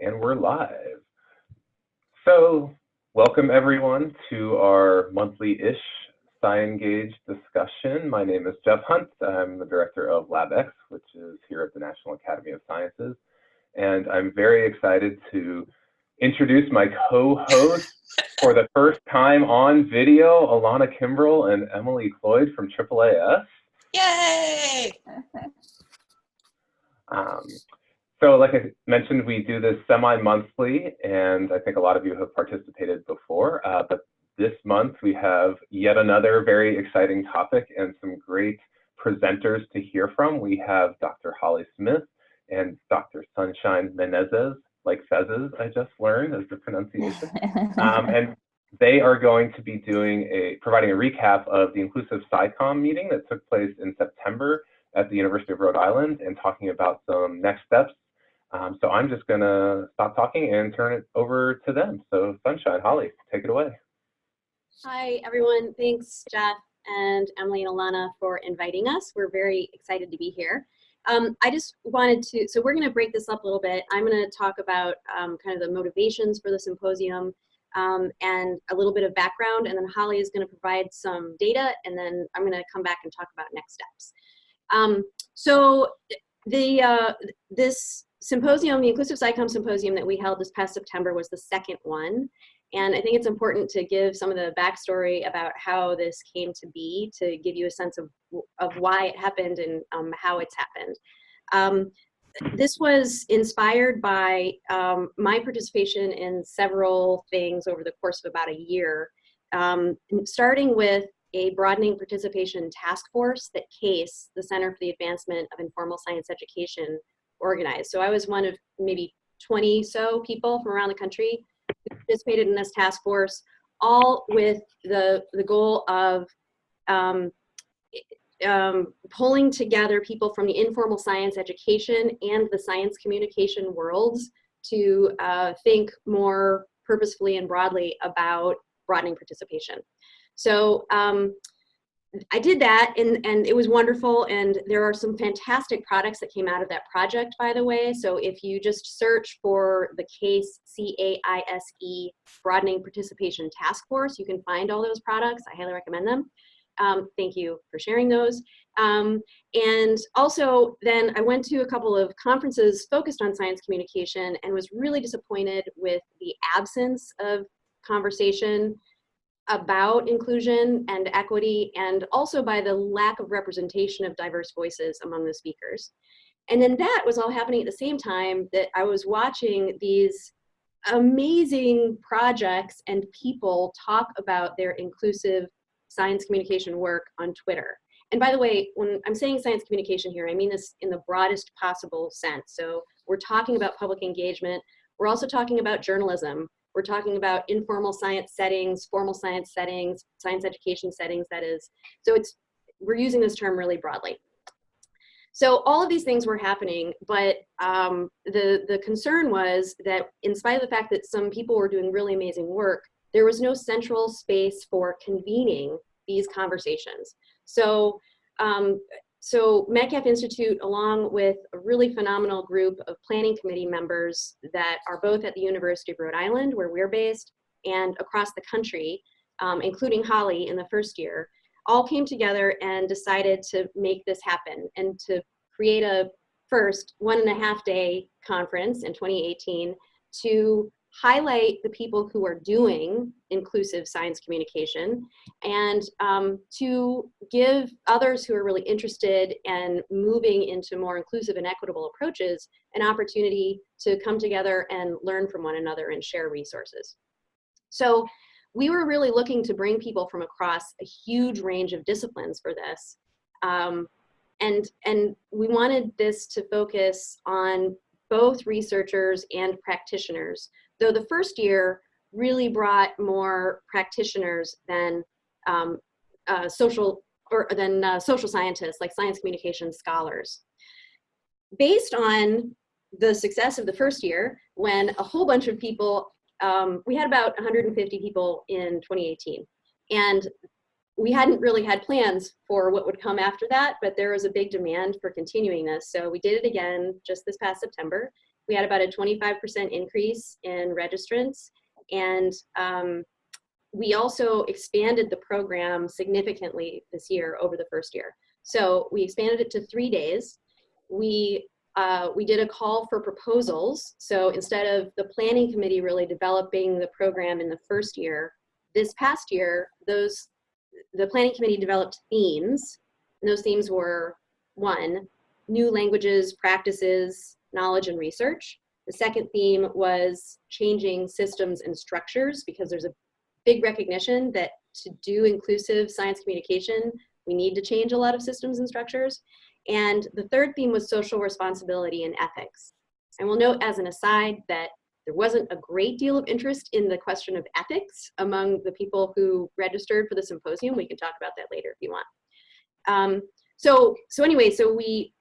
And we're live. So welcome everyone to our monthly-ish SciEngage discussion. My name is Jeff Hunt. I'm the director of LabX, which is here at the National Academy of Sciences. And I'm very excited to introduce my co-hosts for the first time on video, Alana Kimbrell and Emily Cloyd from AAAS. Yay! So like I mentioned, we do this semi-monthly, and I think a lot of you have participated before, but this month we have yet another very exciting topic and some great presenters to hear from. We have Dr. Hollie Smith and Dr. Sunshine Menezes, like Fezes, I just learned as the pronunciation. And they are going to be providing a recap of the Inclusive SciComm meeting that took place in September at the University of Rhode Island and talking about some next steps. So I'm just going to stop talking and turn it over to them. So Sunshine, Hollie, take it away. Hi, everyone. Thanks, Jeff and Emily and Alana for inviting us. We're very excited to be here. I just wanted to, so we're going to break this up a little bit. I'm going to talk about kind of the motivations for the symposium and a little bit of background, and then Hollie is going to provide some data, and then I'm going to come back and talk about next steps. This symposium, the Inclusive SciComm Symposium that we held this past September, was the second one. And I think it's important to give some of the backstory about how this came to be, to give you a sense of why it happened and how it's happened. This was inspired by my participation in several things over the course of about a year, starting with a broadening participation task force that CASE, the Center for the Advancement of Informal Science Education, organized. So I was one of maybe 20 so people from around the country who participated in this task force, all with the goal of pulling together people from the informal science education and the science communication worlds to think more purposefully and broadly about broadening participation. So I did that, and it was wonderful, and there are some fantastic products that came out of that project, by the way. So if you just search for the CASE, C-A-I-S-E, Broadening Participation Task Force, you can find all those products. I highly recommend them. Thank you for sharing those. And also, then I went to a couple of conferences focused on science communication and was really disappointed with the absence of conversation about inclusion and equity, and also by the lack of representation of diverse voices among the speakers. And then that was all happening at the same time that I was watching these amazing projects and people talk about their inclusive science communication work on Twitter. And by the way, when I'm saying science communication here, I mean this in the broadest possible sense. So we're talking about public engagement. We're also talking about journalism. We're talking about informal science settings, formal science settings, science education settings, that is. So we're using this term really broadly. So all of these things were happening, but the concern was that in spite of the fact that some people were doing really amazing work, there was no central space for convening these conversations. So Metcalf Institute, along with a really phenomenal group of planning committee members that are both at the University of Rhode Island, where we're based, and across the country, including Hollie in the first year, all came together and decided to make this happen and to create a first 1.5-day conference in 2018 to highlight the people who are doing inclusive science communication, and to give others who are really interested in moving into more inclusive and equitable approaches an opportunity to come together and learn from one another and share resources. So we were really looking to bring people from across a huge range of disciplines for this. And we wanted this to focus on both researchers and practitioners, though the first year really brought more practitioners than social scientists, like science communication scholars. Based on the success of the first year, when a whole bunch of people, we had about 150 people in 2018, and we hadn't really had plans for what would come after that, but there was a big demand for continuing this. So we did it again just this past September, We had about a 25% increase in registrants, and we also expanded the program significantly this year over the first year. So we expanded it to 3 days. We did a call for proposals. So instead of the planning committee really developing the program in the first year, this past year, the planning committee developed themes. And those themes were: 1, new languages, practices, knowledge, and research. The second theme was changing systems and structures, because there's a big recognition that to do inclusive science communication, we need to change a lot of systems and structures. And the third theme was social responsibility and ethics. I will note as an aside that there wasn't a great deal of interest in the question of ethics among the people who registered for the symposium. We can talk about that later if you want. So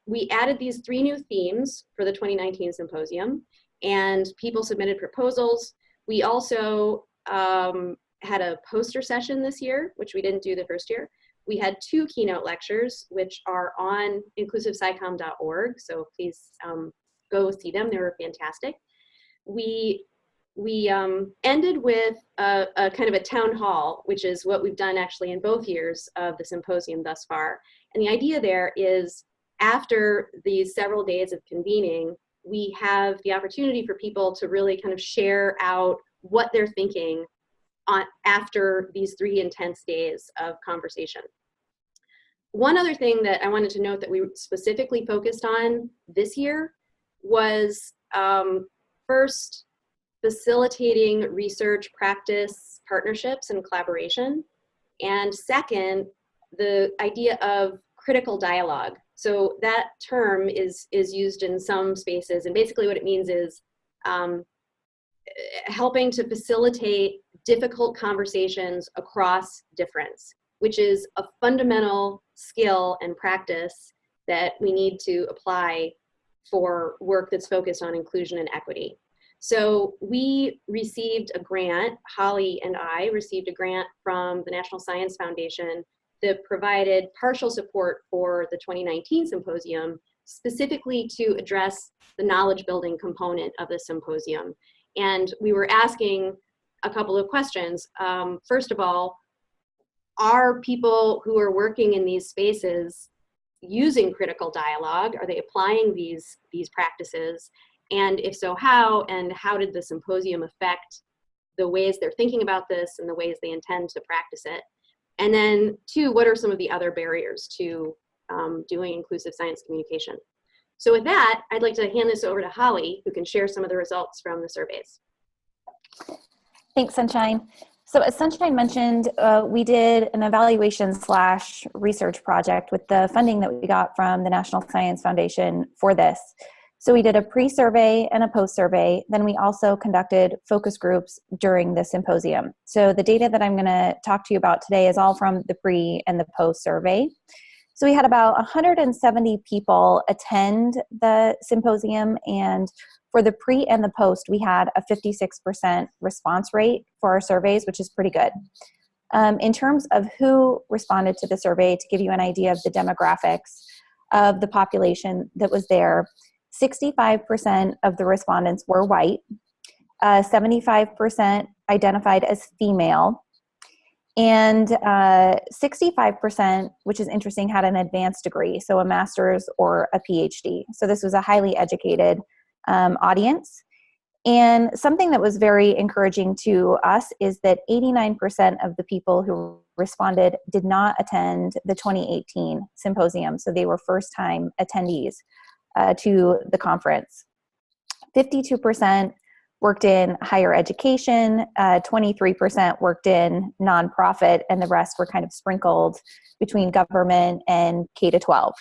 we added these 3 new themes for the 2019 symposium, and people submitted proposals. We also had a poster session this year, which we didn't do the first year. We had 2 keynote lectures, which are on InclusiveSciComm.org, so please go see them. They were fantastic. We ended with a kind of a town hall, which is what we've done actually in both years of the symposium thus far. And the idea there is, after these several days of convening, we have the opportunity for people to really kind of share out what they're thinking after these 3 intense days of conversation. One other thing that I wanted to note that we specifically focused on this year was first, facilitating research, practice, partnerships, and collaboration. And second, the idea of critical dialogue. So that term is used in some spaces, and basically what it means is helping to facilitate difficult conversations across difference, which is a fundamental skill and practice that we need to apply for work that's focused on inclusion and equity. So we received a grant, Hollie and I received a grant from the National Science Foundation that provided partial support for the 2019 symposium, specifically to address the knowledge building component of the symposium. And we were asking a couple of questions. First of all, are people who are working in these spaces using critical dialogue? Are they applying these practices? And if so, how? And how did the symposium affect the ways they're thinking about this and the ways they intend to practice it? And then 2, what are some of the other barriers to doing inclusive science communication? So with that, I'd like to hand this over to Hollie, who can share some of the results from the surveys. Thanks, Sunshine. So as Sunshine mentioned, we did an evaluation/research project with the funding that we got from the National Science Foundation for this. So we did a pre-survey and a post-survey. Then we also conducted focus groups during the symposium. So the data that I'm going to talk to you about today is all from the pre and the post-survey. So we had about 170 people attend the symposium, and for the pre and the post, we had a 56% response rate for our surveys, which is pretty good. In terms of who responded to the survey, to give you an idea of the demographics of the population that was there, 65% of the respondents were white, 75% identified as female, and 65%, which is interesting, had an advanced degree, so a master's or a PhD. So this was a highly educated audience. And something that was very encouraging to us is that 89% of the people who responded did not attend the 2018 symposium, so they were first-time attendees to the conference. 52% worked in higher education, 23% worked in nonprofit, and the rest were kind of sprinkled between government and K-12.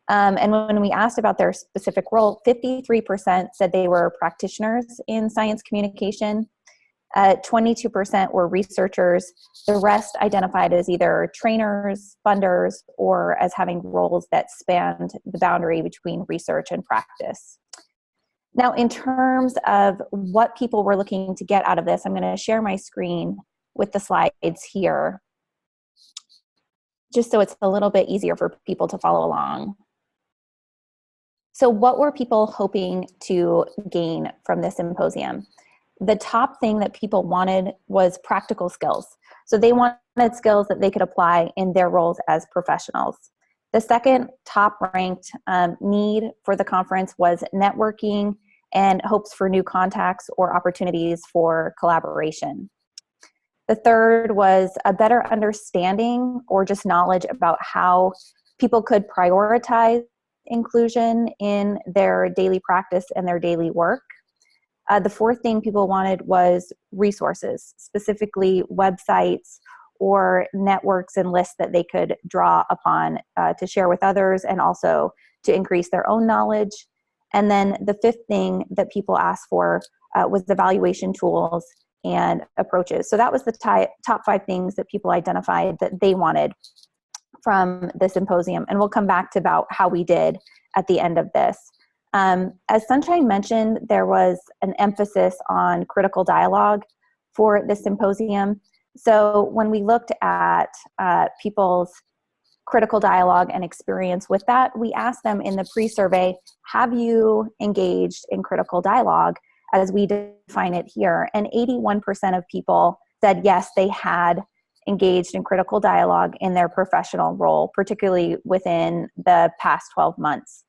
And when we asked about their specific role, 53% said they were practitioners in science communication, 22% were researchers, the rest identified as either trainers, funders, or as having roles that spanned the boundary between research and practice. Now, in terms of what people were looking to get out of this, I'm going to share my screen with the slides here, just so it's a little bit easier for people to follow along. So what were people hoping to gain from this symposium? The top thing that people wanted was practical skills. So they wanted skills that they could apply in their roles as professionals. The second top ranked need for the conference was networking and hopes for new contacts or opportunities for collaboration. The third was a better understanding or just knowledge about how people could prioritize inclusion in their daily practice and their daily work. The fourth thing people wanted was resources, specifically websites or networks and lists that they could draw upon to share with others and also to increase their own knowledge. And then the fifth thing that people asked for was evaluation tools and approaches. So that was the top 5 things that people identified that they wanted from the symposium. And we'll come back to about how we did at the end of this. As Sunshine mentioned, there was an emphasis on critical dialogue for this symposium. So when we looked at people's critical dialogue and experience with that, we asked them in the pre-survey, have you engaged in critical dialogue as we define it here? And 81% of people said yes, they had engaged in critical dialogue in their professional role, particularly within the past 12 months.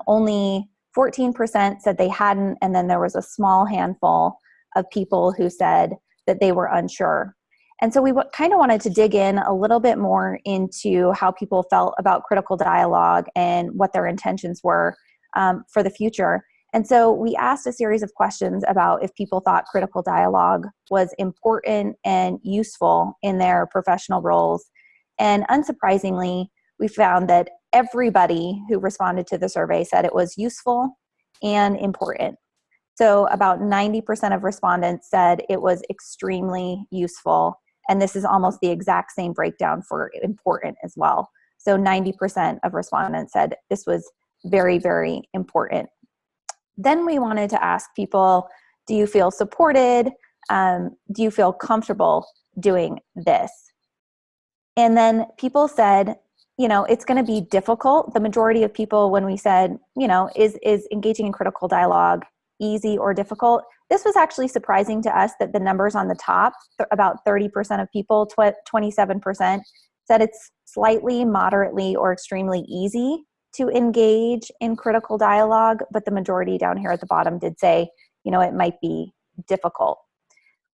Only 14% said they hadn't, and then there was a small handful of people who said that they were unsure. And so we kind of wanted to dig in a little bit more into how people felt about critical dialogue and what their intentions were for the future. And so we asked a series of questions about if people thought critical dialogue was important and useful in their professional roles. And unsurprisingly, we found that everybody who responded to the survey said it was useful and important. So about 90% of respondents said it was extremely useful. And this is almost the exact same breakdown for important as well. So 90% of respondents said this was very, very important. Then we wanted to ask people, do you feel supported? Do you feel comfortable doing this? And then people said, it's going to be difficult. The majority of people, when we said, is engaging in critical dialogue easy or difficult? This was actually surprising to us that the numbers on the top, about 30% of people, 27%, said it's slightly, moderately, or extremely easy to engage in critical dialogue, but the majority down here at the bottom did say, it might be difficult.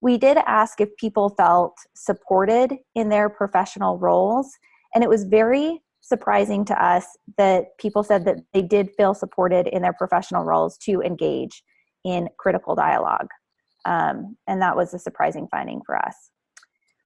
We did ask if people felt supported in their professional roles, and it was very surprising to us that people said that they did feel supported in their professional roles to engage in critical dialogue. And that was a surprising finding for us.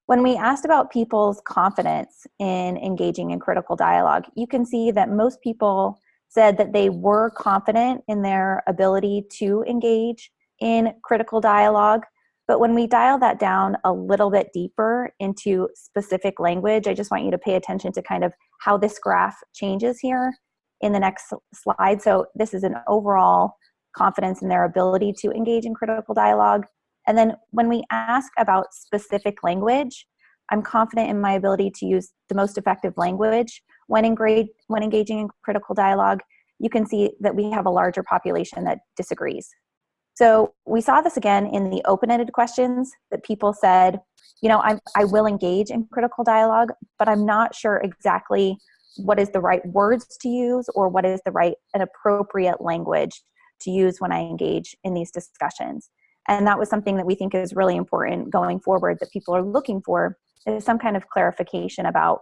When we asked about people's confidence in engaging in critical dialogue, you can see that most people said that they were confident in their ability to engage in critical dialogue. But when we dial that down a little bit deeper into specific language, I just want you to pay attention to kind of how this graph changes here in the next slide. So this is an overall confidence in their ability to engage in critical dialogue. And then when we ask about specific language, I'm confident in my ability to use the most effective language when engaging in critical dialogue. You can see that we have a larger population that disagrees. So we saw this again in the open-ended questions that people said, I will engage in critical dialogue, but I'm not sure exactly what is the right words to use or what is the right and appropriate language to use when I engage in these discussions. And that was something that we think is really important going forward, that people are looking for is some kind of clarification about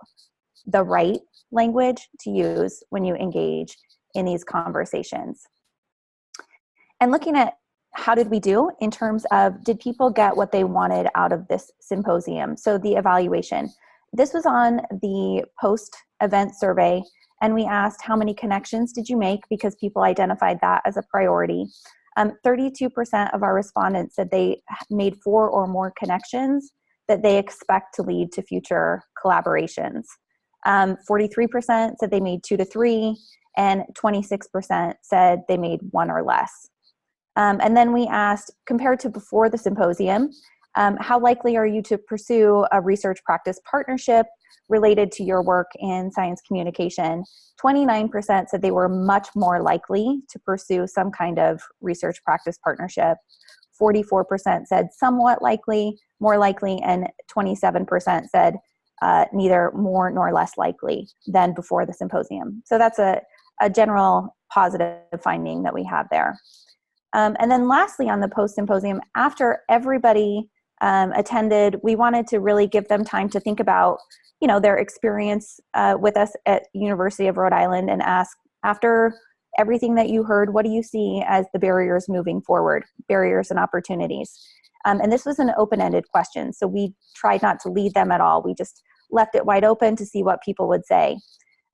the right language to use when you engage in these conversations. And looking at how did we do in terms of, did people get what they wanted out of this symposium? So the evaluation. This was on the post-event survey, and we asked how many connections did you make, because people identified that as a priority. 32% of our respondents said they made 4 or more connections that they expect to lead to future collaborations. 43% said they made 2 to 3, and 26% said they made 1 or less. And then we asked, compared to before the symposium, How likely are you to pursue a research practice partnership related to your work in science communication? 29% said they were much more likely to pursue some kind of research practice partnership. 44% said somewhat likely, more likely, and 27% said neither more nor less likely than before the symposium. So that's a general positive finding that we have there. And then lastly, on the post-symposium, after everybody attended, we wanted to really give them time to think about, you know, their experience with us at University of Rhode Island, and ask, after everything that you heard, what do you see as the barriers moving forward, barriers and opportunities? And this was an open-ended question, so we tried not to lead them at all. We just left it wide open to see what people would say.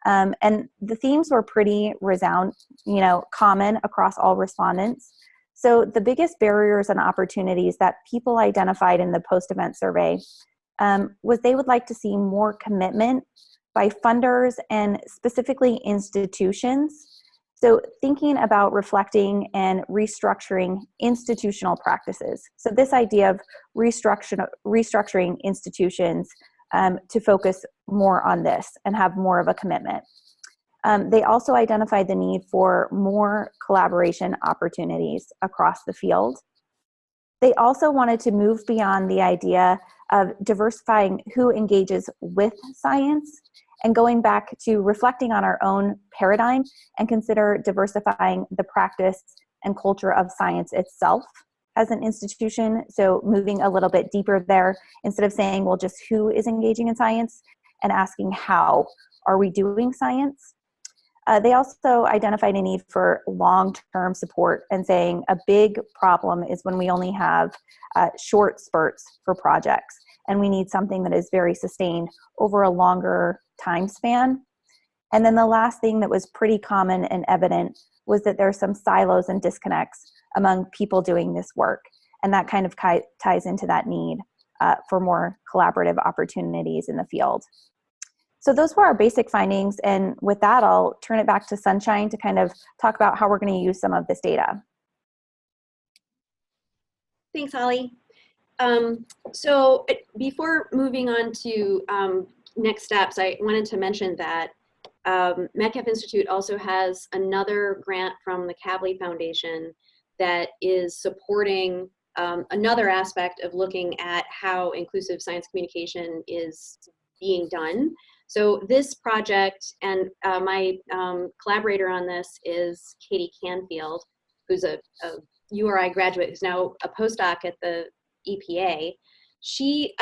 And the themes were pretty common across all respondents. So the biggest barriers and opportunities that people identified in the post-event survey was they would like to see more commitment by funders and specifically institutions. So thinking about reflecting and restructuring institutional practices. So this idea of restructuring institutions to focus more on this and have more of a commitment. They also identified the need for more collaboration opportunities across the field. They also wanted to move beyond the idea of diversifying who engages with science and going back to reflecting on our own paradigm and consider diversifying the practice and culture of science itself as an institution. So moving a little bit deeper there, instead of saying, well, just who is engaging in science, and asking how are we doing science. They also identified a need for long-term support and saying a big problem is when we only have short spurts for projects, and we need something that is very sustained over a longer time span. And then the last thing that was pretty common and evident was that there are some silos and disconnects among people doing this work. And that kind of ties into that need for more collaborative opportunities in the field. So those were our basic findings. And with that, I'll turn it back to Sunshine to kind of talk about how we're going to use some of this data. Thanks, Hollie. So before moving on to next steps, I wanted to mention that Metcalf Institute also has another grant from the Kavli Foundation that is supporting another aspect of looking at how inclusive science communication is being done. So this project, and my collaborator on this is Katie Canfield, who's a URI graduate who's now a postdoc at the EPA. She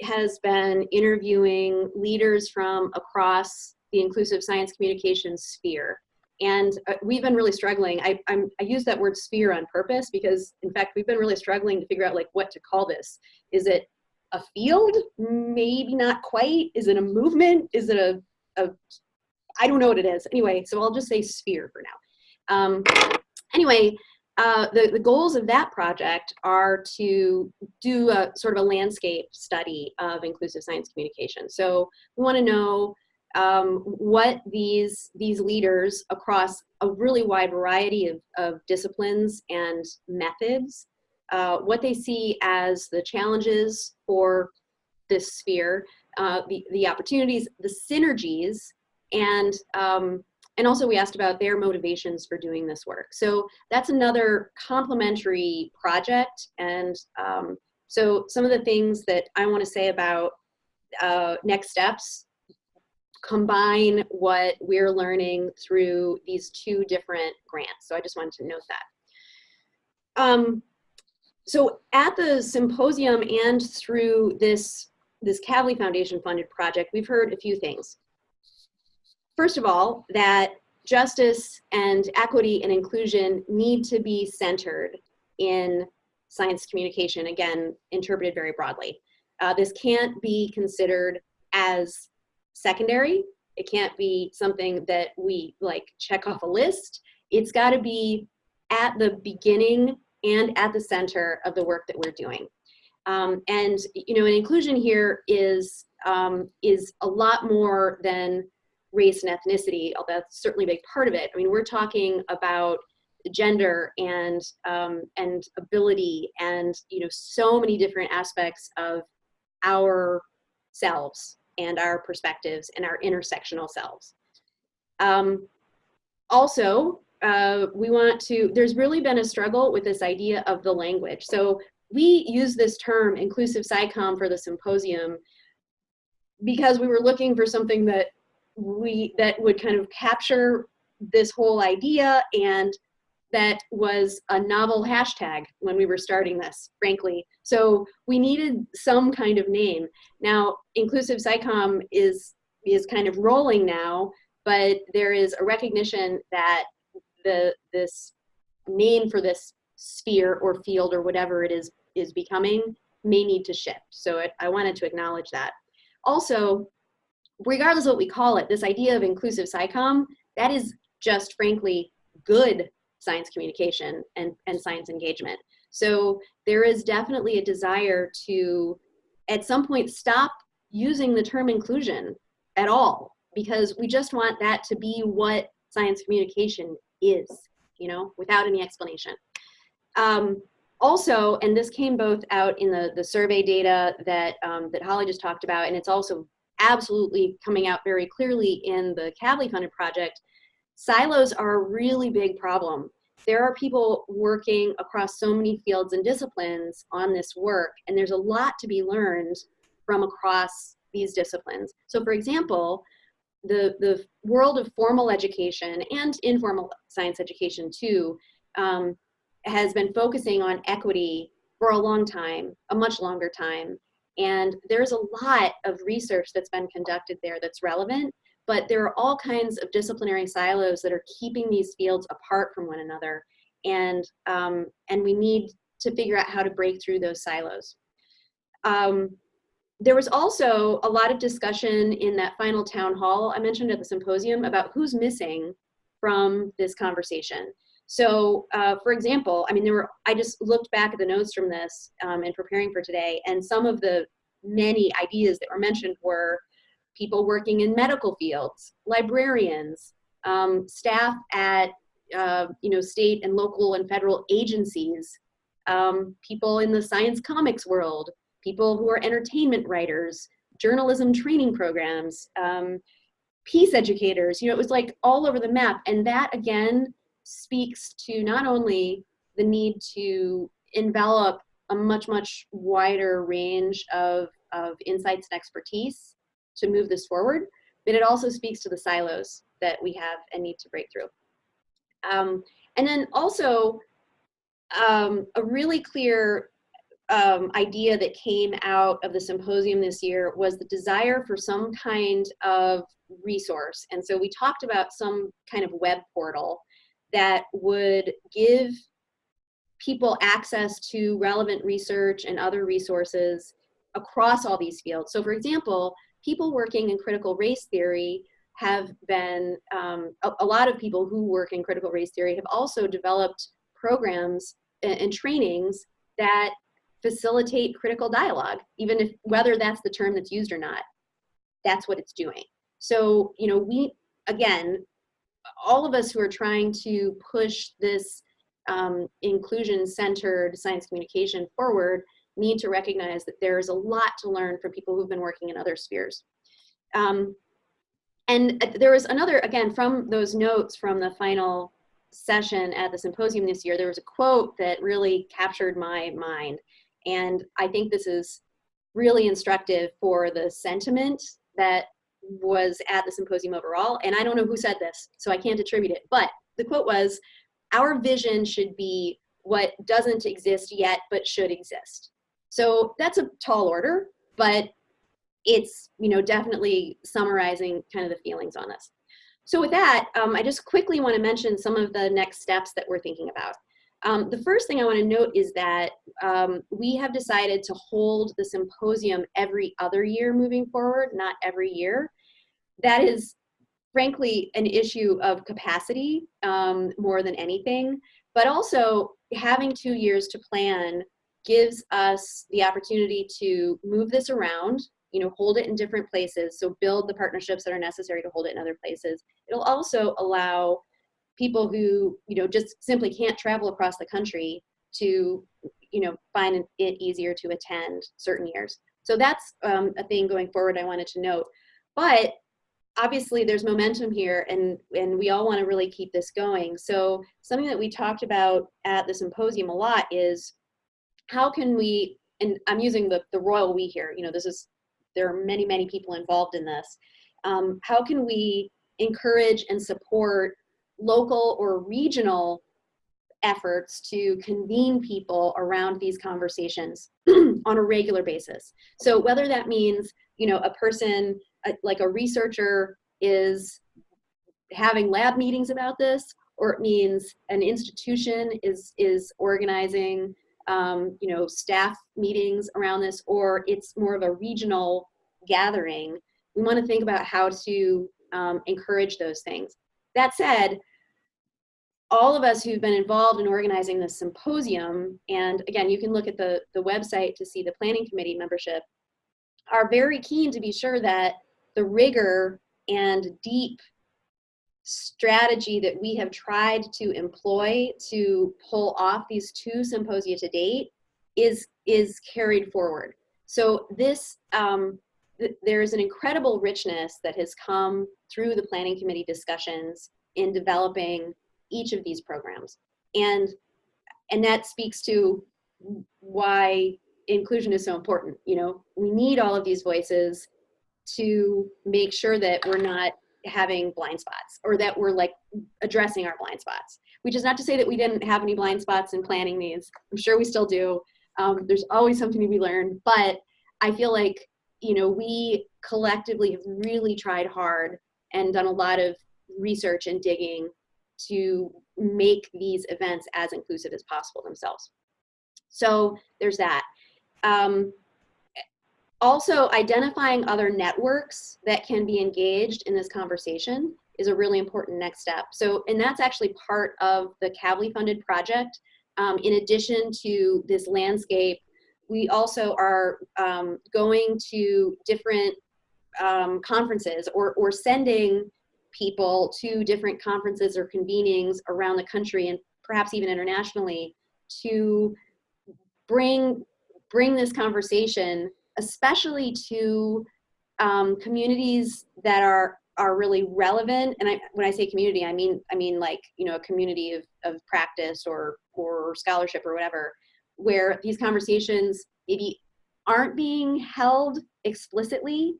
has been interviewing leaders from across the inclusive science communication sphere. And we've been really struggling. I use that word sphere on purpose because, in fact, we've been really struggling to figure out like what to call this. Is it a field? Maybe not quite. Is it a movement? Is it a I don't know what it is. Anyway, so I'll just say sphere for now. Anyway, the goals of that project are to do a sort of a landscape study of inclusive science communication. So we want to know what these leaders across a really wide variety of disciplines and methods, what they see as the challenges for this sphere, the opportunities, the synergies, and also we asked about their motivations for doing this work. So that's another complementary project. And so some of the things that I want to say about next steps combine what we're learning through these two different grants. So I just wanted to note that. So at the symposium and through this Kavli Foundation funded project, we've heard a few things. First of all, that justice and equity and inclusion need to be centered in science communication, again, interpreted very broadly. This can't be considered as secondary. It can't be something that we like check off a list. It's got to be at the beginning and at the center of the work that we're doing. And you know, an inclusion here is a lot more than race and ethnicity, although that's certainly a big part of it. I mean, we're talking about gender and ability and, you know, so many different aspects of our selves and our perspectives and our intersectional selves. Also, we want to, there's really been a struggle with this idea of the language. So we use this term Inclusive SciComm for the symposium because we were looking for something that would kind of capture this whole idea, and that was a novel hashtag when we were starting this, frankly. So we needed some kind of name. Now, Inclusive SciComm is kind of rolling now, but there is a recognition that this name for this sphere or field or whatever it is becoming may need to shift. So I wanted to acknowledge that. Also, regardless of what we call it, this idea of Inclusive SciComm, that is just frankly good science communication and science engagement. So there is definitely a desire to, at some point, stop using the term inclusion at all, because we just want that to be what science communication is, you know, without any explanation. Also, and this came both out in the survey data that Hollie just talked about, and it's also absolutely coming out very clearly in the Kavli funded project, silos are a really big problem. There are people working across so many fields and disciplines on this work, and there's a lot to be learned from across these disciplines. So for example, the world of formal education and informal science education too has been focusing on equity for a long time, a much longer time. And there's a lot of research that's been conducted there that's relevant, but there are all kinds of disciplinary silos that are keeping these fields apart from one another. And we need to figure out how to break through those silos. There was also a lot of discussion in that final town hall I mentioned at the symposium about who's missing from this conversation. So for example, I mean, I just looked back at the notes from this in preparing for today, and some of the many ideas that were mentioned were people working in medical fields, librarians, staff at state and local and federal agencies, people in the science comics world, people who are entertainment writers, journalism training programs, peace educators. You know, it was like all over the map. And that again speaks to not only the need to envelop a much, much wider range of insights and expertise to move this forward, but it also speaks to the silos that we have and need to break through. And then also a really clear idea that came out of the symposium this year was the desire for some kind of resource. And so we talked about some kind of web portal that would give people access to relevant research and other resources across all these fields. So for example, people working in critical race theory have been, a lot of people who work in critical race theory have also developed programs and trainings that facilitate critical dialogue, even if, whether that's the term that's used or not, that's what it's doing. So, you know, we, again, all of us who are trying to push this inclusion-centered science communication forward need to recognize that there's a lot to learn from people who've been working in other spheres. And there was another, again, from those notes from the final session at the symposium this year, there was a quote that really captured my mind. And I think this is really instructive for the sentiment that was at the symposium overall. And I don't know who said this, so I can't attribute it. But the quote was, "Our vision should be what doesn't exist yet, but should exist." So that's a tall order, but it's, you know, definitely summarizing kind of the feelings on this. So with that, I just quickly want to mention some of the next steps that we're thinking about. The first thing I want to note is that we have decided to hold the symposium every other year moving forward, not every year. That is, frankly, an issue of capacity more than anything, but also having 2 years to plan gives us the opportunity to move this around, you know, hold it in different places, so build the partnerships that are necessary to hold it in other places. It'll also allow people who, just simply can't travel across the country to, find it easier to attend certain years. So that's a thing going forward I wanted to note. But obviously there's momentum here, and we all want to really keep this going. So something that we talked about at the symposium a lot is how can we, and I'm using the royal we here, there are many, many people involved in this. How can we encourage and support local or regional efforts to convene people around these conversations on a regular basis? So whether that means, a person, like a researcher, is having lab meetings about this, or it means an institution is organizing, staff meetings around this, or it's more of a regional gathering. We want to think about how to encourage those things. That said, all of us who've been involved in organizing this symposium, and again, you can look at the website to see the planning committee membership, are very keen to be sure that the rigor and deep strategy that we have tried to employ to pull off these 2 symposia to date is carried forward. So this, there's an incredible richness that has come through the planning committee discussions in developing each of these programs. And that speaks to why inclusion is so important. We need all of these voices to make sure that we're not having blind spots, or that we're like addressing our blind spots, which is not to say that we didn't have any blind spots in planning these. I'm sure we still do. There's always something to be learned, but I feel like, we collectively have really tried hard and done a lot of research and digging to make these events as inclusive as possible themselves. So there's that. Also, identifying other networks that can be engaged in this conversation is a really important next step. So, and that's actually part of the Kavli funded project. In addition to this landscape, we also are going to different conferences, or sending people to different conferences or convenings around the country, and perhaps even internationally, to bring this conversation, especially to communities that are really relevant. And when I say community, I mean like, a community of practice or scholarship or whatever, where these conversations maybe aren't being held explicitly,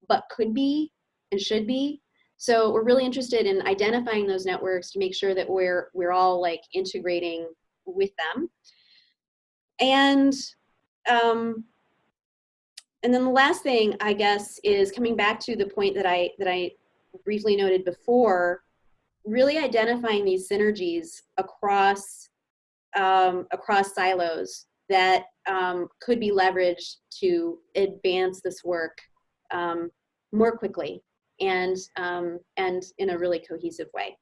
but could be and should be. So we're really interested in identifying those networks to make sure that we're all like integrating with them. And then the last thing, I guess, is coming back to the point that I briefly noted before, really identifying these synergies across silos that could be leveraged to advance this work more quickly and in a really cohesive way.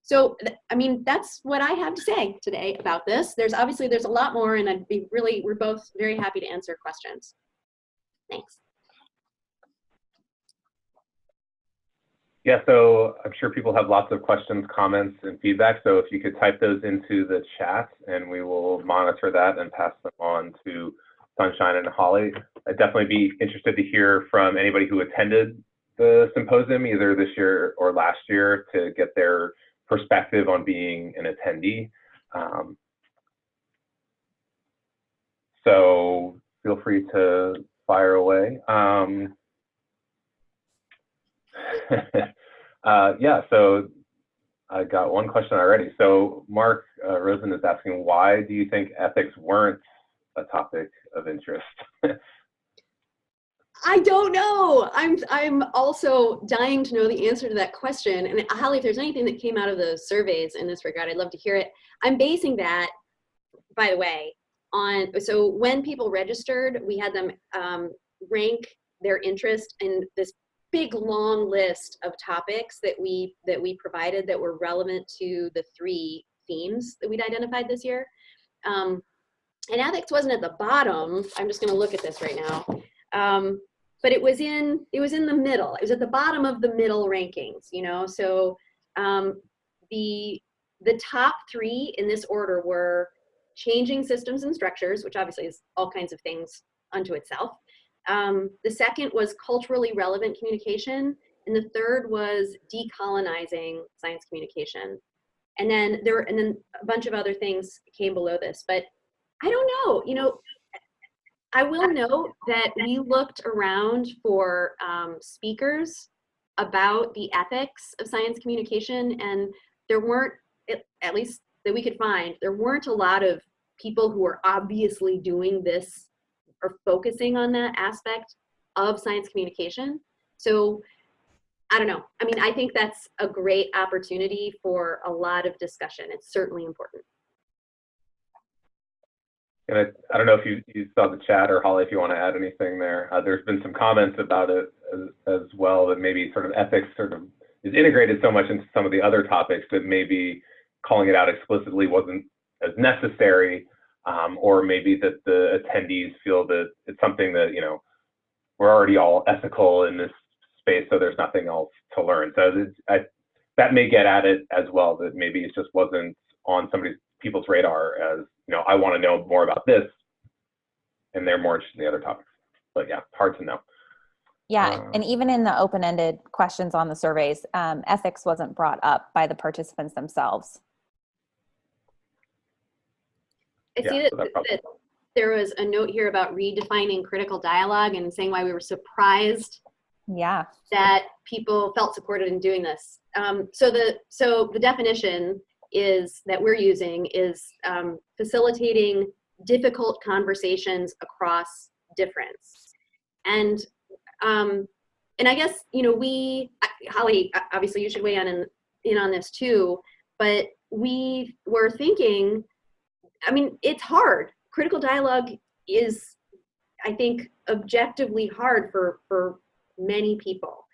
So, I mean, that's what I have to say today about this. There's a lot more, and we're both very happy to answer questions. Thanks. Yeah, so I'm sure people have lots of questions, comments, and feedback. So if you could type those into the chat, and we will monitor that and pass them on to Sunshine and Hollie. I'd definitely be interested to hear from anybody who attended the symposium, either this year or last year, to get their perspective on being an attendee. So feel free to fire away. Yeah, so I got one question already. So Mark Rosen is asking, why do you think ethics weren't a topic of interest? I don't know. I'm also dying to know the answer to that question. And Hollie, if there's anything that came out of the surveys in this regard, I'd love to hear it. I'm basing that, by the way, so when people registered, we had them rank their interest in this big long list of topics that we provided that were relevant to the 3 themes that we'd identified this year. And ethics wasn't at the bottom. I'm just going to look at this right now. But it was in the middle. It was at the bottom of the middle rankings, you know. So the top three in this order were changing systems and structures, which obviously is all kinds of things unto itself. The second was culturally relevant communication, and the third was decolonizing science communication. And then a bunch of other things came below this, but I don't know, you know, I will note that we looked around for speakers about the ethics of science communication, and there weren't, at least that we could find, there weren't a lot of people who are obviously doing this or focusing on that aspect of science communication. So I don't know. I mean, I think that's a great opportunity for a lot of discussion. It's certainly important. And I don't know if you saw the chat, or Holly, if you want to add anything there. There's been some comments about it as well, that maybe sort of ethics sort of is integrated so much into some of the other topics that maybe calling it out explicitly wasn't as necessary, or maybe that the attendees feel that it's something that, you know, we're already all ethical in this space, so there's nothing else to learn. So that may get at it as well, that maybe it just wasn't on people's radar as, you know, I want to know more about this, and they're more interested in the other topics. But yeah, hard to know. Yeah, and even in the open-ended questions on the surveys, ethics wasn't brought up by the participants themselves. I see that there was a note here about redefining critical dialogue and saying why we were surprised that people felt supported in doing this. So the definition that we're using is facilitating difficult conversations across difference. And I guess, you know, Holly, obviously you should weigh in on this too, but we were thinking, I mean, it's hard. Critical dialogue is, I think, objectively hard for many people.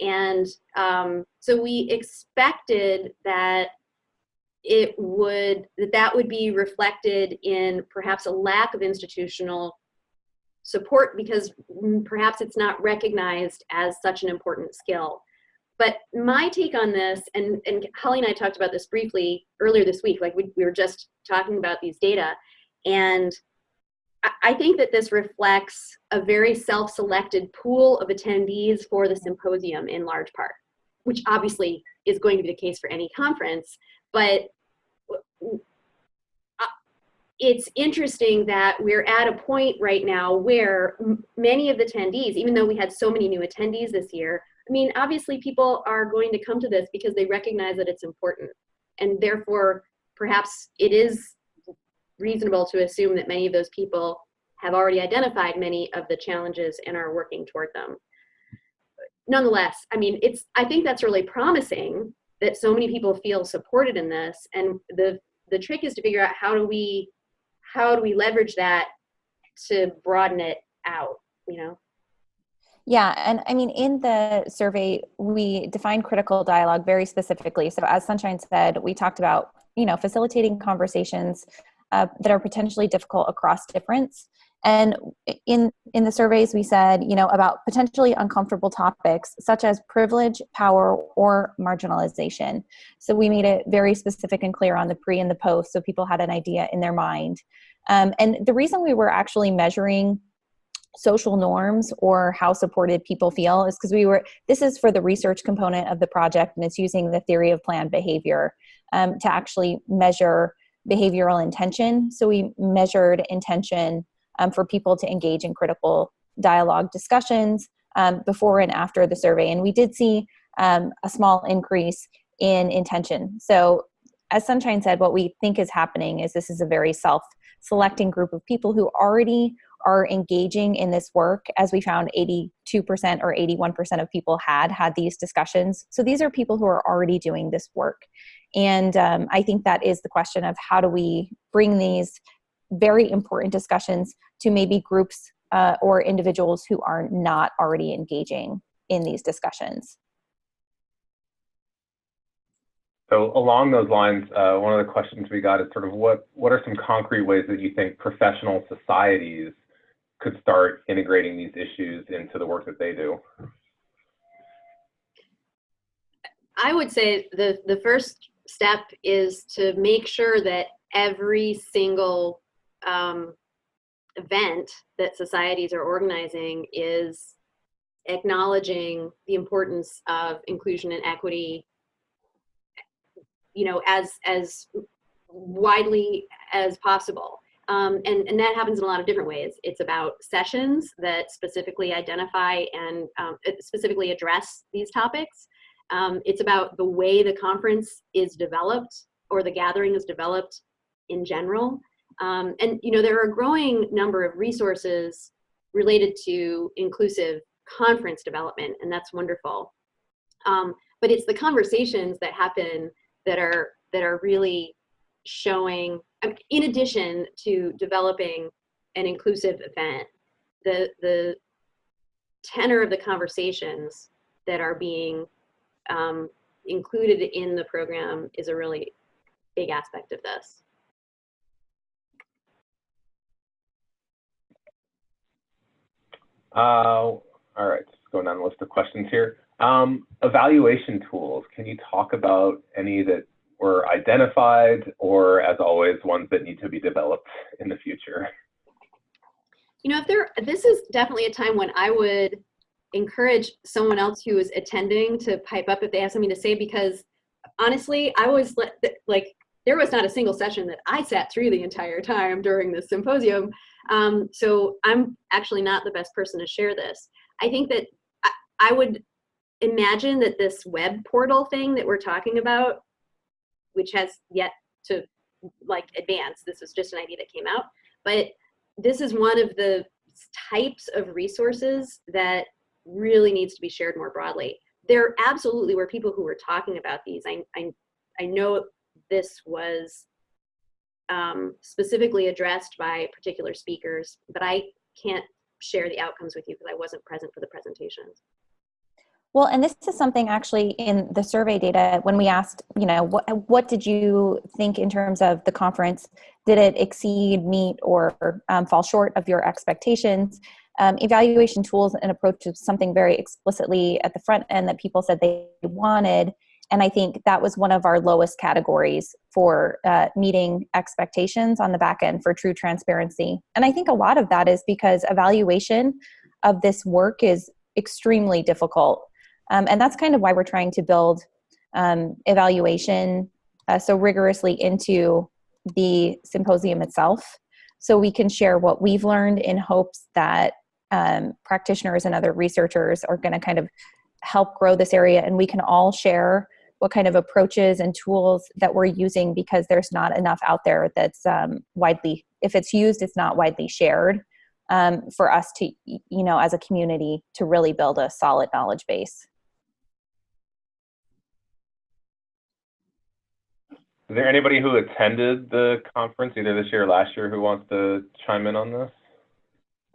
And so we expected that that would be reflected in perhaps a lack of institutional support, because perhaps it's not recognized as such an important skill. But my take on this, and Holly and I talked about this briefly earlier this week, like we were just talking about these data, and I think that this reflects a very self-selected pool of attendees for the symposium in large part, which obviously is going to be the case for any conference, but it's interesting that we're at a point right now where many of the attendees, even though we had so many new attendees this year, I mean, obviously people are going to come to this because they recognize that it's important. And therefore, perhaps it is reasonable to assume that many of those people have already identified many of the challenges and are working toward them. Nonetheless, I mean, I think that's really promising that so many people feel supported in this. And the trick is to figure out how do we leverage that to broaden it out, you know? Yeah, and I mean, in the survey, we defined critical dialogue very specifically. So as Sunshine said, we talked about, you know, facilitating conversations that are potentially difficult across difference. And in the surveys, we said, you know, about potentially uncomfortable topics such as privilege, power, or marginalization. So we made it very specific and clear on the pre and the post, so people had an idea in their mind. And the reason we were actually measuring social norms or how supported people feel is because this is for the research component of the project, and it's using the theory of planned behavior to actually measure behavioral intention. So we measured intention for people to engage in critical dialogue discussions before and after the survey. And we did see a small increase in intention. So as Sunshine said, what we think is happening is this is a very self-selecting group of people who already are engaging in this work. As we found, 82% or 81% of people had these discussions. So these are people who are already doing this work. And I think that is the question of how do we bring these very important discussions to maybe groups or individuals who are not already engaging in these discussions. So along those lines, one of the questions we got is sort of what are some concrete ways that you think professional societies could start integrating these issues into the work that they do? I would say the first step is to make sure that every single event that societies are organizing is acknowledging the importance of inclusion and equity, you know, as widely as possible. And that happens in a lot of different ways. It's about sessions that specifically identify and specifically address these topics. It's about the way the conference is developed or the gathering is developed in general. And, you know, there are a growing number of resources related to inclusive conference development, and that's wonderful. But it's the conversations that happen that are really showing, in addition to developing an inclusive event, the tenor of the conversations that are being included in the program is a really big aspect of this. All right, just going down the list of questions here. Evaluation tools, can you talk about any that were identified, or as always, ones that need to be developed in the future? You know, this is definitely a time when I would encourage someone else who is attending to pipe up if they have something to say, because honestly, I was like, there was not a single session that I sat through the entire time during this symposium. So I'm actually not the best person to share this. I think that I would imagine that this web portal thing that we're talking about, which has yet to like advance, this was just an idea that came out, but this is one of the types of resources that really needs to be shared more broadly. There absolutely were people who were talking about these. I know this was specifically addressed by particular speakers, but I can't share the outcomes with you because I wasn't present for the presentations. Well, and this is something actually in the survey data, when we asked, you know, what did you think in terms of the conference? Did it exceed, meet, or fall short of your expectations? Evaluation tools and approaches something very explicitly at the front end that people said they wanted. And I think that was one of our lowest categories for meeting expectations on the back end for true transparency. And I think a lot of that is because evaluation of this work is extremely difficult. And that's kind of why we're trying to build evaluation so rigorously into the symposium itself, so we can share what we've learned in hopes that practitioners and other researchers are going to kind of help grow this area, and we can all share what kind of approaches and tools that we're using, because there's not enough out there that's widely, if it's used, it's not widely shared for us to, you know, as a community, to really build a solid knowledge base. Is there anybody who attended the conference either this year or last year who wants to chime in on this?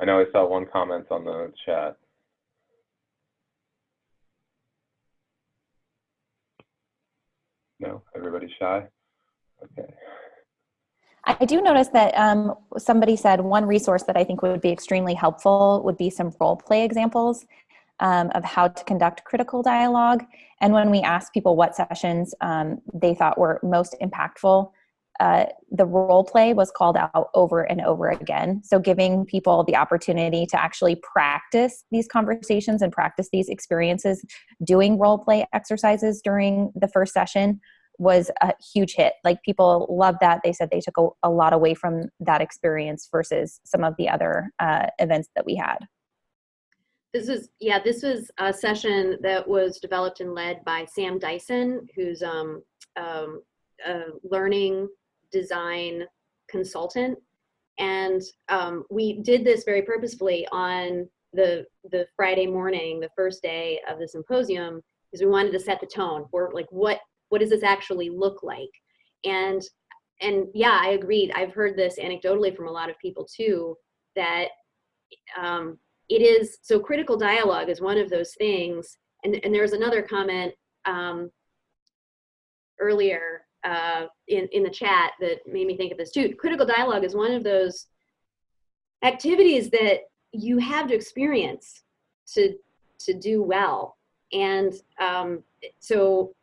I know I saw one comment on the chat. No, everybody's shy? Okay. I do notice that somebody said one resource that I think would be extremely helpful would be some role play examples of how to conduct critical dialogue. And when we asked people what sessions they thought were most impactful, the role play was called out over and over again. So giving people the opportunity to actually practice these conversations and practice these experiences, doing role play exercises during the first session was a huge hit. Like, people loved that. They said they took a lot away from that experience versus some of the other events that we had. This was a session that was developed and led by Sam Dyson, who's a learning design consultant. And we did this very purposefully on the Friday morning, the first day of the symposium, because we wanted to set the tone for, like, what does this actually look like? And yeah, I agreed. I've heard this anecdotally from a lot of people too, that it is, so critical dialogue is one of those things. And there was another comment earlier in the chat that made me think of this too. Critical dialogue is one of those activities that you have to experience to do well. And so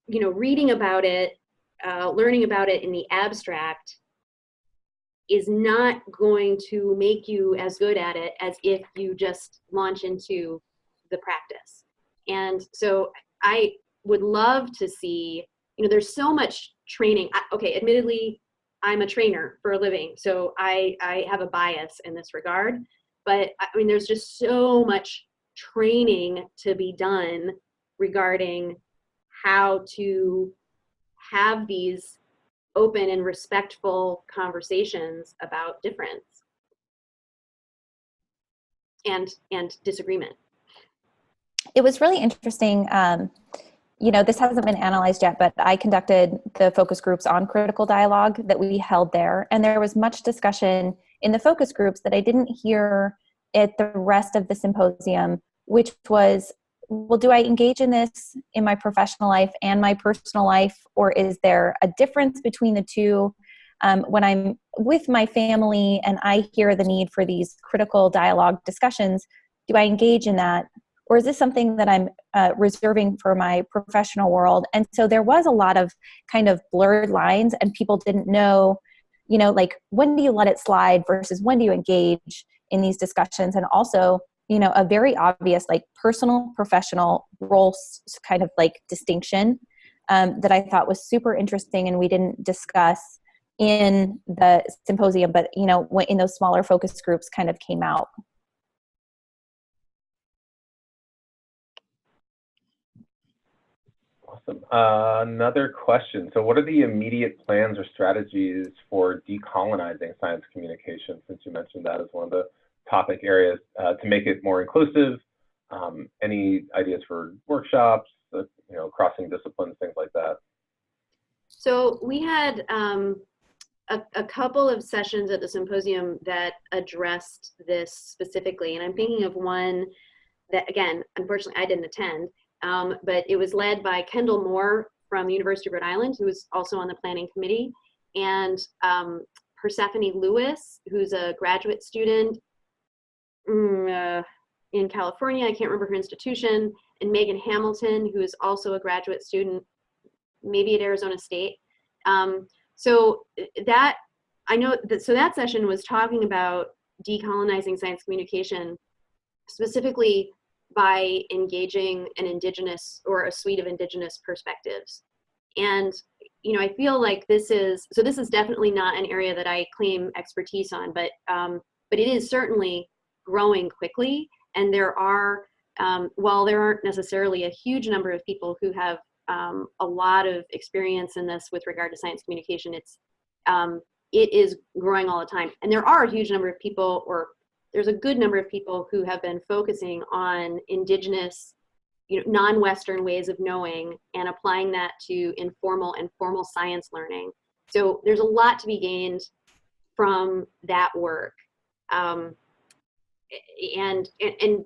reading about it, learning about it in the abstract is not going to make you as good at it as if you just launch into the practice. And so I would love to see, there's so much training. Okay, admittedly, I'm a trainer for a living, so I have a bias in this regard. But I mean, there's just so much training to be done regarding how to have these open and respectful conversations about difference and disagreement. It was really interesting. This hasn't been analyzed yet, but I conducted the focus groups on critical dialogue that we held there. And there was much discussion in the focus groups that I didn't hear at the rest of the symposium, which was, well, do I engage in this in my professional life and my personal life, or is there a difference between the two? When I'm with my family and I hear the need for these critical dialogue discussions, do I engage in that? Or is this something that I'm reserving for my professional world? And so there was a lot of kind of blurred lines, and people didn't know, like, when do you let it slide versus when do you engage in these discussions? And also, a very obvious, like, personal, professional role kind of like distinction that I thought was super interesting, and we didn't discuss in the symposium, but, in those smaller focus groups kind of came out. Awesome. Another question. So what are the immediate plans or strategies for decolonizing science communication, since you mentioned that as one of the topic areas, to make it more inclusive? Any ideas for workshops, crossing disciplines, things like that? So we had a couple of sessions at the symposium that addressed this specifically, and I'm thinking of one that, again, unfortunately I didn't attend, but it was led by Kendall Moore from the University of Rhode Island, who was also on the planning committee, and Persephone Lewis, who's a graduate student in California. I can't remember her institution, and Megan Hamilton, who is also a graduate student, maybe at Arizona State. So that, I know that, so that session was talking about decolonizing science communication, specifically by engaging an indigenous or a suite of indigenous perspectives. And, I feel like this is definitely not an area that I claim expertise on, but it is certainly growing quickly. And there are, while there aren't necessarily a huge number of people who have a lot of experience in this with regard to science communication, it is growing all the time. And there are a huge number of people, or there's a good number of people who have been focusing on indigenous, non-Western ways of knowing and applying that to informal and formal science learning. So there's a lot to be gained from that work. And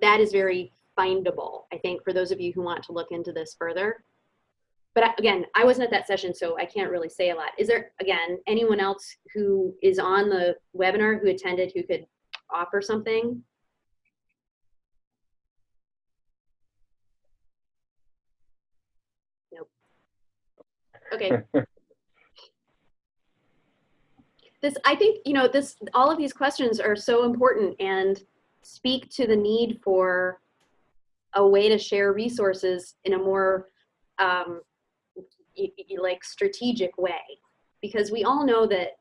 that is very findable, I think, for those of you who want to look into this further. But again, I wasn't at that session, so I can't really say a lot. Is there, again, anyone else who is on the webinar who attended who could offer something? Nope. Okay. I think, all of these questions are so important and speak to the need for a way to share resources in a more like strategic way, because we all know that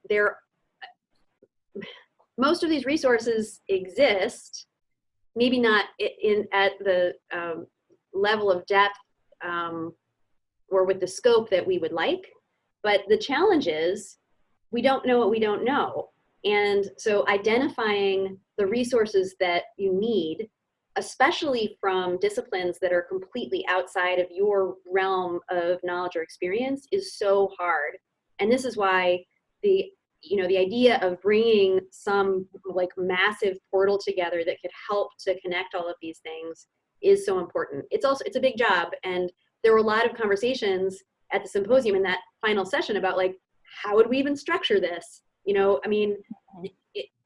most of these resources exist, maybe not at the level of depth or with the scope that we would like, but the challenge is we don't know what we don't know. And so identifying the resources that you need, especially from disciplines that are completely outside of your realm of knowledge or experience, is so hard. And this is why the idea of bringing some like massive portal together that could help to connect all of these things is so important. It's a big job. And there were a lot of conversations at the symposium in that final session about, like, how would we even structure this?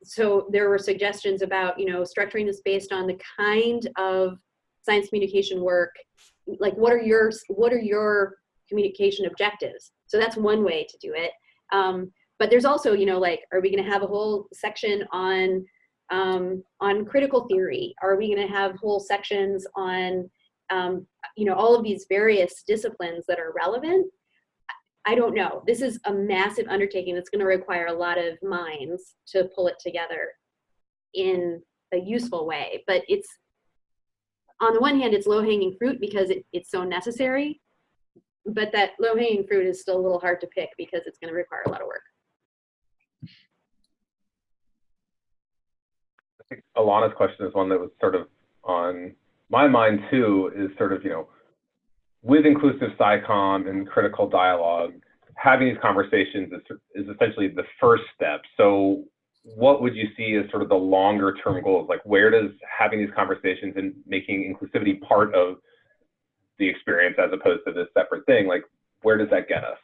So there were suggestions about, structuring this based on the kind of science communication work, like what are your communication objectives. So that's one way to do it. But there's also, you know, like, are we going to have a whole section on critical theory? Are we going to have whole sections on, you know, all of these various disciplines that are relevant? I don't know. This is a massive undertaking that's going to require a lot of minds to pull it together in a useful way. But it's, on the one hand, it's low-hanging fruit because it's so necessary. But that low-hanging fruit is still a little hard to pick because it's going to require a lot of work. I think Alana's question is one that was sort of on my mind too, is sort of, you know, with Inclusive SciComm and critical dialogue, having these conversations is essentially the first step. So what would you see as sort of the longer term goals? Like, where does having these conversations and making inclusivity part of the experience as opposed to this separate thing, like, where does that get us?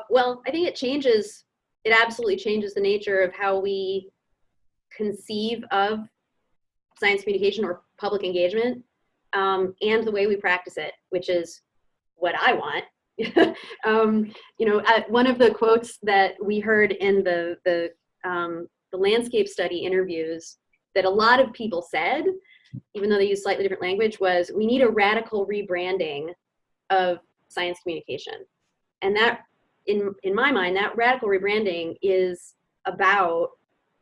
Well, I think it absolutely changes the nature of how we conceive of science communication or public engagement, and the way we practice it, which is what I want. You know, one of the quotes that we heard in the landscape study interviews that a lot of people said, even though they use slightly different language, was, we need a radical rebranding of science communication. And that, in my mind, that radical rebranding is about,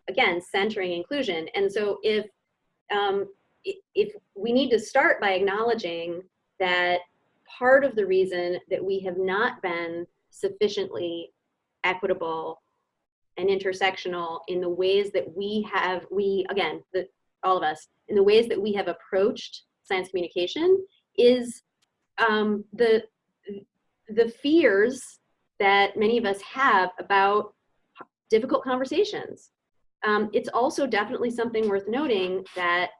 again, centering inclusion. And so if we need to start by acknowledging that part of the reason that we have not been sufficiently equitable and intersectional in the ways that all of us, in the ways that we have approached science communication is the fears that many of us have about difficult conversations. It's also definitely something worth noting that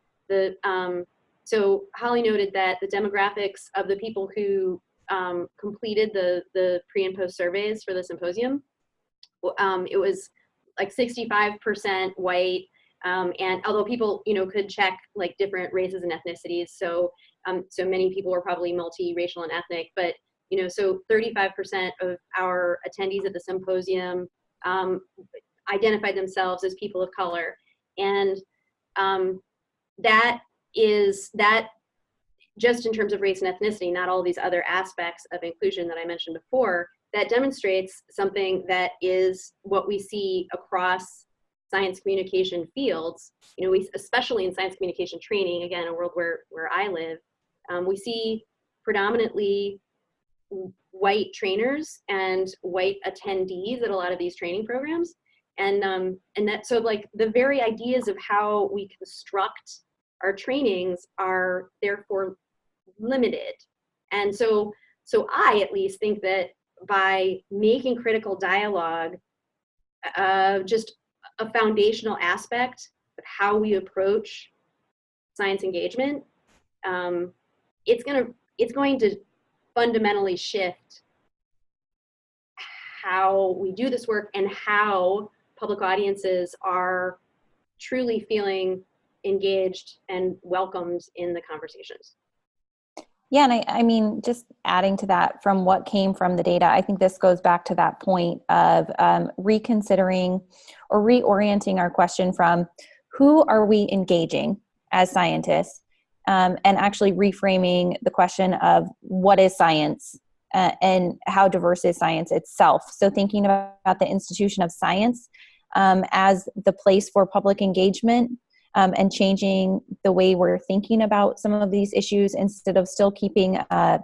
so Hollie noted that the demographics of the people who completed the pre and post surveys for the symposium, it was like 65% white, and although people, you know, could check like different races and ethnicities, so many people were probably multiracial and ethnic, but you know, so 35% of our attendees at the symposium identified themselves as people of color, and that just in terms of race and ethnicity, not all these other aspects of inclusion that I mentioned before, that demonstrates something that is what we see across science communication fields. You know, especially in science communication training, again, a world where I live, we see predominantly white trainers and white attendees at a lot of these training programs. And that, so like the very ideas of how we construct our trainings are therefore limited. And so I at least think that by making critical dialogue just a foundational aspect of how we approach science engagement, it's going to fundamentally shift how we do this work and how public audiences are truly feeling engaged and welcomed in the conversations. Yeah, and I mean, just adding to that from what came from the data, I think this goes back to that point of reconsidering or reorienting our question from who are we engaging as scientists, and actually reframing the question of what is science and how diverse is science itself. So thinking about the institution of science as the place for public engagement, and changing the way we're thinking about some of these issues instead of still keeping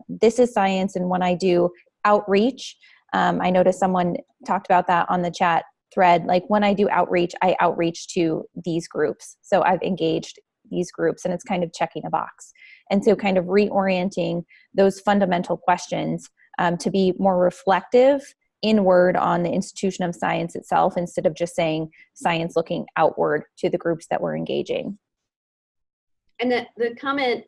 this is science, and when I do outreach, I noticed someone talked about that on the chat thread, like when I do outreach, I outreach to these groups. So I've engaged these groups, and it's kind of checking a box. And so kind of reorienting those fundamental questions to be more reflective inward on the institution of science itself, instead of just saying science looking outward to the groups that we're engaging. And the comment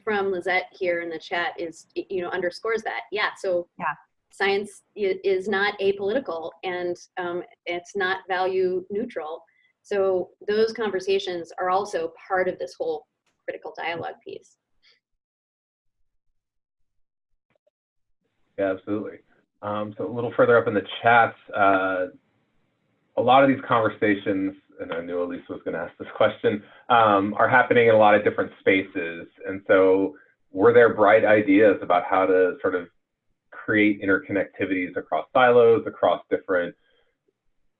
from Lizette here in the chat is, you know, underscores that. Yeah, so yeah, science is not apolitical, and it's not value neutral. So those conversations are also part of this whole critical dialogue piece. Yeah, absolutely. So a little further up in the chat, a lot of these conversations, and I knew Elise was going to ask this question, are happening in a lot of different spaces. And so were there bright ideas about how to sort of create interconnectivities across silos, across different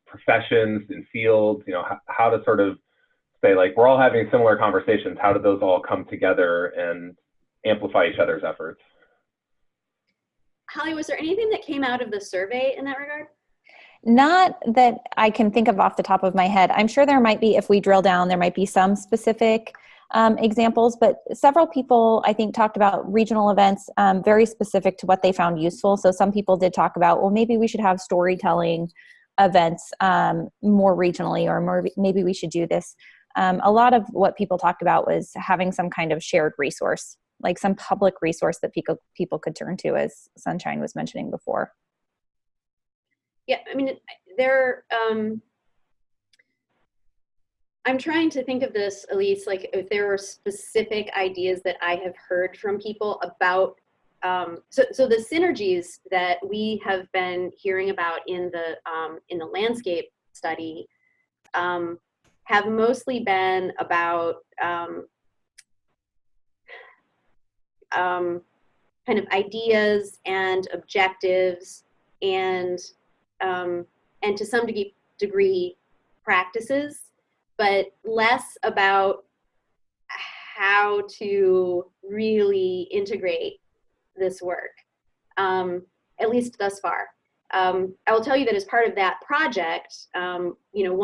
professions and fields, you know, how to sort of say, like, we're all having similar conversations, how did those all come together and amplify each other's efforts? Hollie, was there anything that came out of the survey in that regard? Not that I can think of off the top of my head. I'm sure there might be, if we drill down, there might be some specific examples, but several people, I think, talked about regional events very specific to what they found useful. So some people did talk about, well, maybe we should have storytelling events more regionally, or more, maybe we should do this. A lot of what people talked about was having some kind of shared resource, like some public resource that people could turn to, as Sunshine was mentioning before. Yeah, I mean, I'm trying to think of this, Elise, like if there are specific ideas that I have heard from people about, so the synergies that we have been hearing about in the landscape study have mostly been about kind of ideas and objectives and to some degree practices, but less about how to really integrate this work, at least thus far. I will tell you that as part of that project, you know,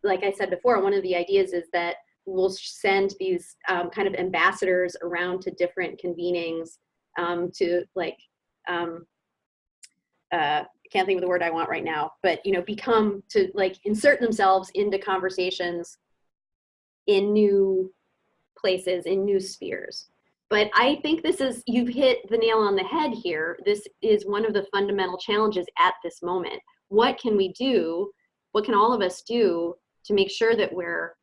like I said before, one of the ideas is that we'll send these kind of ambassadors around to different convenings to, like, can't think of the word I want right now, but, you know, like insert themselves into conversations in new places, in new spheres. But I think you've hit the nail on the head here. This is one of the fundamental challenges at this moment. What can we do? What can all of us do to make sure that we're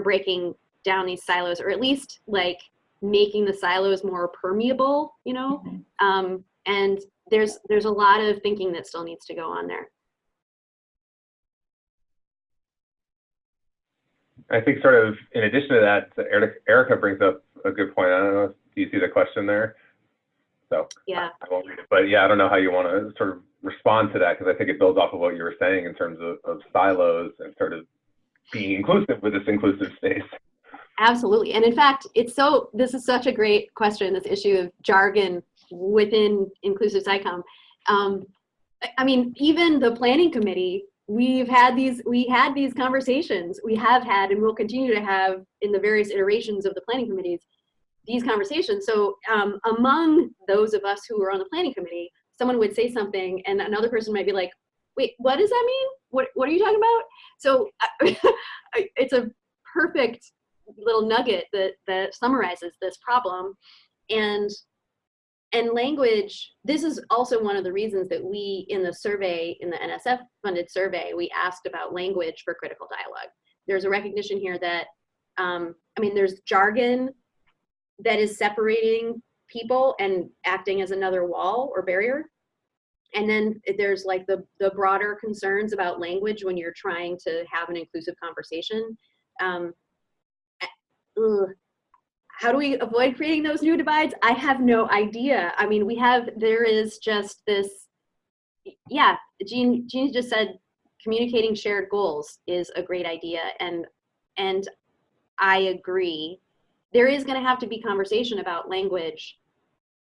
breaking down these silos, or at least like making the silos more permeable, you know? Mm-hmm. And there's a lot of thinking that still needs to go on there. I think sort of in addition to that, Erica brings up a good point. I don't know, do you see the question there? So yeah, I won't read it, but yeah, I don't know how you want to sort of respond to that, because I think it builds off of what you were saying in terms of silos and sort of being inclusive with this inclusive space. Absolutely. And in fact, this is such a great question, this issue of jargon within Inclusive SciComm. I mean, even the planning committee, we had these conversations, we have had and will continue to have in the various iterations of the planning committees, these conversations. So among those of us who were on the planning committee, someone would say something and another person might be like, wait, what does that mean? What are you talking about? So it's a perfect little nugget that summarizes this problem. And language, this is also one of the reasons that we, in the survey, in the NSF funded survey, we asked about language for critical dialogue. There's a recognition here that, I mean, there's jargon that is separating people and acting as another wall or barrier. And then there's like the broader concerns about language when you're trying to have an inclusive conversation. How do we avoid creating those new divides? I have no idea. I mean, there is just this, yeah, Jean just said communicating shared goals is a great idea. And I agree. There is gonna have to be conversation about language,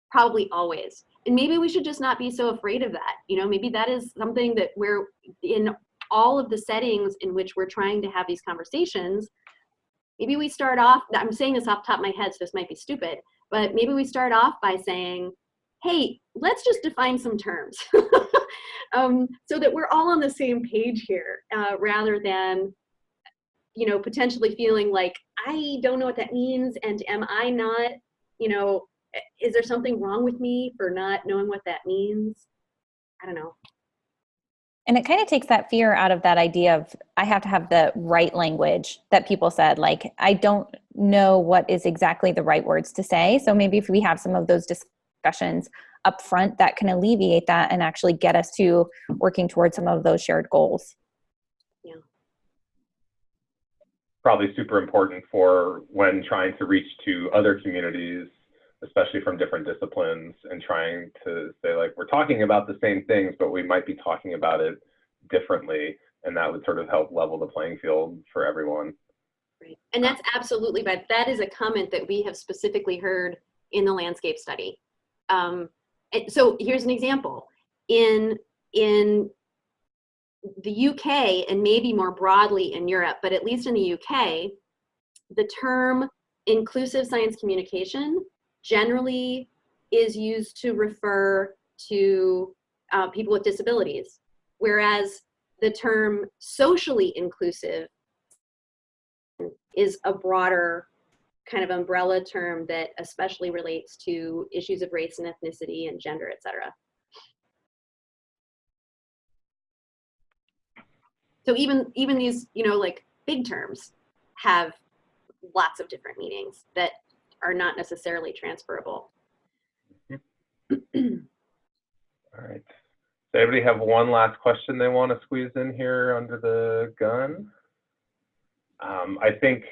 probably always. And maybe we should just not be so afraid of that. You know, maybe that is something that we're, in all of the settings in which we're trying to have these conversations, maybe we start off, I'm saying this off the top of my head, so this might be stupid, but maybe we start off by saying, hey, let's just define some terms so that we're all on the same page here, rather than, you know, potentially feeling like, I don't know what that means, and am I not, you know, is there something wrong with me for not knowing what that means? I don't know. And it kind of takes that fear out of that idea of, I have to have the right language that people said, like, I don't know what is exactly the right words to say. So maybe if we have some of those discussions up front that can alleviate that and actually get us to working towards some of those shared goals. Yeah. Probably super important for when trying to reach to other communities, especially from different disciplines, and trying to say, like, we're talking about the same things, but we might be talking about it differently, and that would sort of help level the playing field for everyone. Right. And that's absolutely, but that is a comment that we have specifically heard in the landscape study. So here's an example. In the UK, and maybe more broadly in Europe, but at least in the UK, the term inclusive science communication generally is used to refer to people with disabilities, whereas the term socially inclusive is a broader kind of umbrella term that especially relates to issues of race and ethnicity and gender, et cetera. So even these, you know, like big terms have lots of different meanings that are not necessarily transferable. All right. Does anybody have one last question they want to squeeze in here under the gun? I think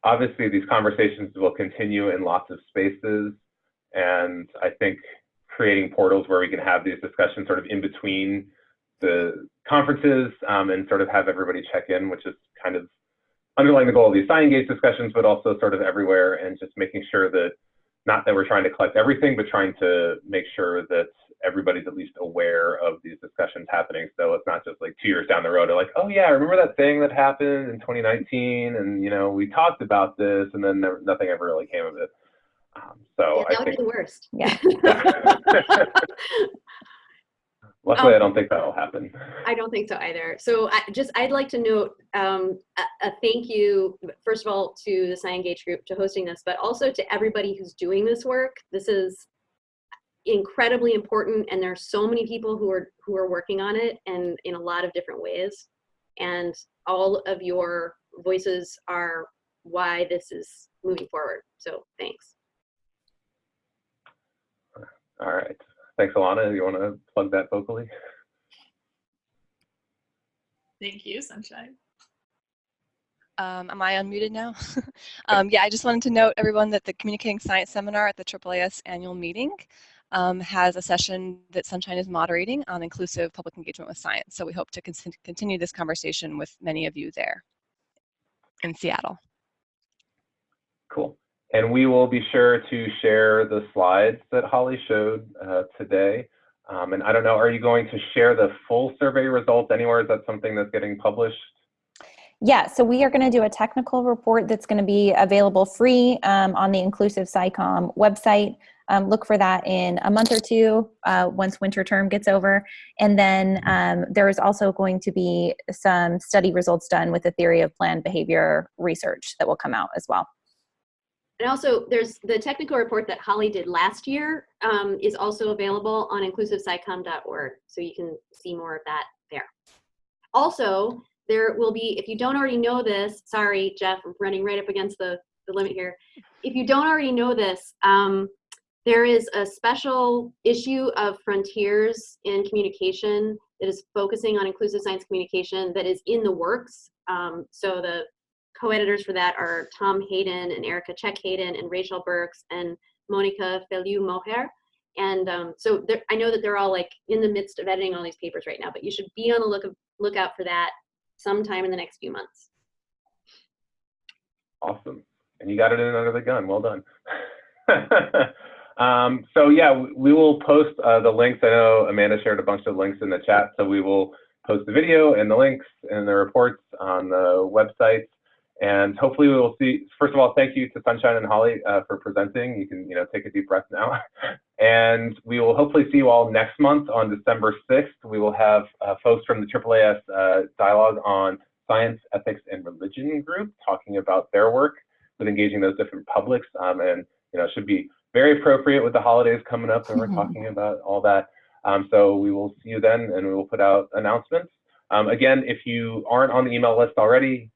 obviously these conversations will continue in lots of spaces, and I think creating portals where we can have these discussions sort of in between the conferences and sort of have everybody check in, which is kind of underlying the goal of these SciEngage discussions, but also sort of everywhere, and just making sure that, not that we're trying to collect everything, but trying to make sure that everybody's at least aware of these discussions happening. So it's not just like 2 years down the road, or like, oh yeah, I remember that thing that happened in 2019, and you know, we talked about this, and then nothing ever really came of it. So yeah, that I would think be the worst. Yeah. luckily, I don't think that'll happen. I don't think so either. So I'd like to note a thank you, first of all, to the SciEngage group to hosting this, but also to everybody who's doing this work. This is incredibly important, and there's so many people who are working on it, and in a lot of different ways. And all of your voices are why this is moving forward. So thanks. All right. Thanks, Alana. You want to plug that vocally? Thank you, Sunshine. Am I unmuted now? Yeah, I just wanted to note, everyone, that the Communicating Science Seminar at the AAAS annual meeting has a session that Sunshine is moderating on inclusive public engagement with science. So we hope to continue this conversation with many of you there in Seattle. Cool. And we will be sure to share the slides that Hollie showed today. And I don't know, are you going to share the full survey results anywhere? Is that something that's getting published? Yeah, so we are going to do a technical report that's going to be available free on the Inclusive SciComm website. Look for that in a month or two once winter term gets over. And then there is also going to be some study results done with the theory of planned behavior research that will come out as well. And also, there's the technical report that Hollie did last year is also available on InclusiveSciComm.org, so you can see more of that there. Also, there will be, if you don't already know this, sorry, Jeff, I'm running right up against the limit here. If you don't already know this, there is a special issue of Frontiers in Communication that is focusing on inclusive science communication that is in the works. So the co-editors for that are Tom Hayden and Erica Check-Hayden and Rachel Burks and Monica Feliu-Moher. And so I know that they're all like in the midst of editing all these papers right now, but you should be on the lookout for that sometime in the next few months. Awesome. And you got it in under the gun. Well done. So yeah, we will post the links. I know Amanda shared a bunch of links in the chat, so we will post the video and the links and the reports on the website. And hopefully we will see, first of all, thank you to Sunshine and Hollie for presenting. You can, take a deep breath now. And we will hopefully see you all next month on December 6th. We will have folks from the AAAS Dialogue on Science, Ethics, and Religion group talking about their work with engaging those different publics. And, it should be very appropriate with the holidays coming up, and we're talking about all that. So we will see you then, and we will put out announcements. Again, if you aren't on the email list already,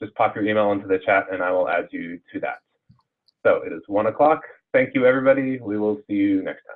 just pop your email into the chat and I will add you to that. So it is 1 o'clock. Thank you, everybody. We will see you next time.